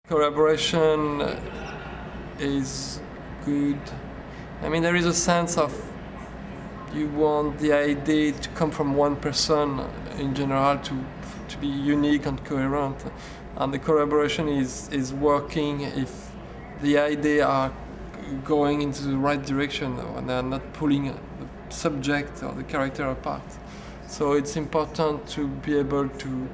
Collaboration is good. I mean, there is a sense of you want the idea to come from one person in general to be unique and coherent. And the collaboration is working if the idea are going into the right direction and they are not pulling the subject or the character apart. So it's important to be able to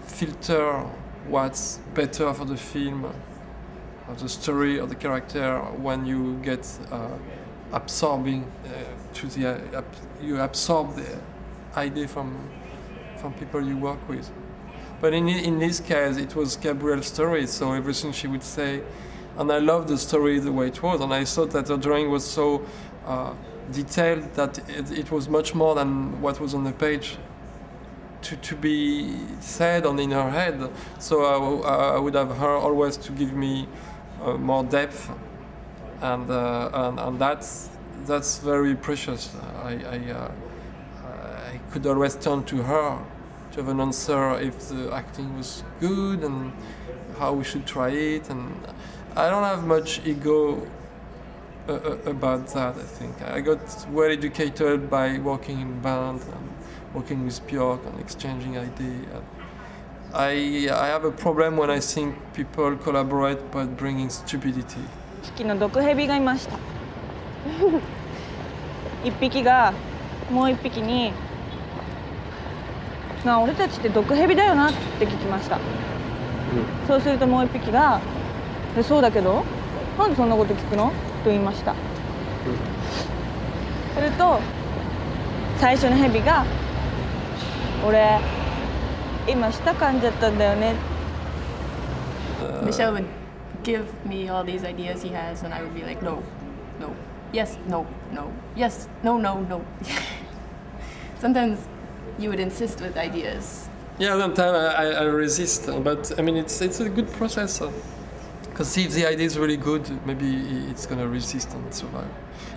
filter what's better for the film, or the story, or the character when you get absorbing you absorb the idea from people you work with. But in this case, it was Gabrielle's story, so everything she would say, and I loved the story the way it was, and I thought that her drawing was so detailed that it was much more than what was on the page to be said on in her head. So I would have her always to give me more depth, and that's very precious. I could always turn to her to have an answer if the acting was good and how we should try it. And I don't have much ego about that. I think I got well educated by working in band and working with Björk and exchanging ideas. I have a problem when I think people collaborate but bringing stupidity. 匹の毒蛇がいました。一匹がもう一匹に「なあ、俺たちって毒蛇だよな」って聞きました。そうするともう一匹が「そうだけどなんでそんなこと聞くの?」と言いました。すると最初の蛇が「俺今舌噛んじゃったんだよね」。Michel would give me all these ideas he has, and I would be like, no, no, yes, no, no, yes, no, no, no. Sometimes you would insist with ideas. Yeah, sometimes I resist, but I mean it's a good process. Because if the idea is really good, maybe it's gonna resist and survive.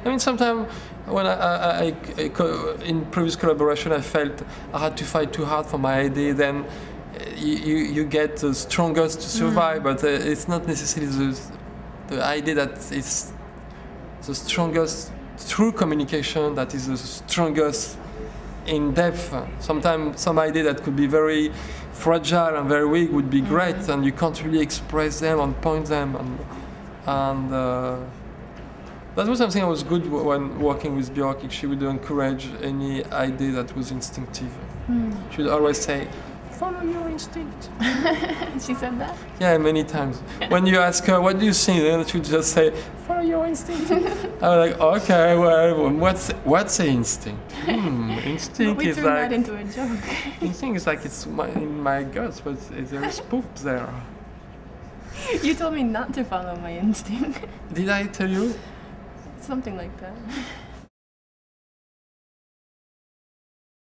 I mean, sometimes when in previous collaboration, I felt I had to fight too hard for my idea. Then you get the strongest to survive, but it's not necessarily the idea that is the strongest through communication that is the strongest in depth. Sometimes some idea that could be very fragile and very weak would be great, and you can't really express them and point them, and that was something I was good when working with Björk. She would encourage any idea that was instinctive. She would always say, "Follow your instinct." She said that? Yeah, many times. When you ask her, "What do you think?" then she would just say, "Follow your instinct." I was like, "Okay, well, what's the instinct?" Instinct we is turned like that into a joke. instinct is like it's in my guts, but there is poop there. You told me not to follow my instinct. Did I tell you? Something like that.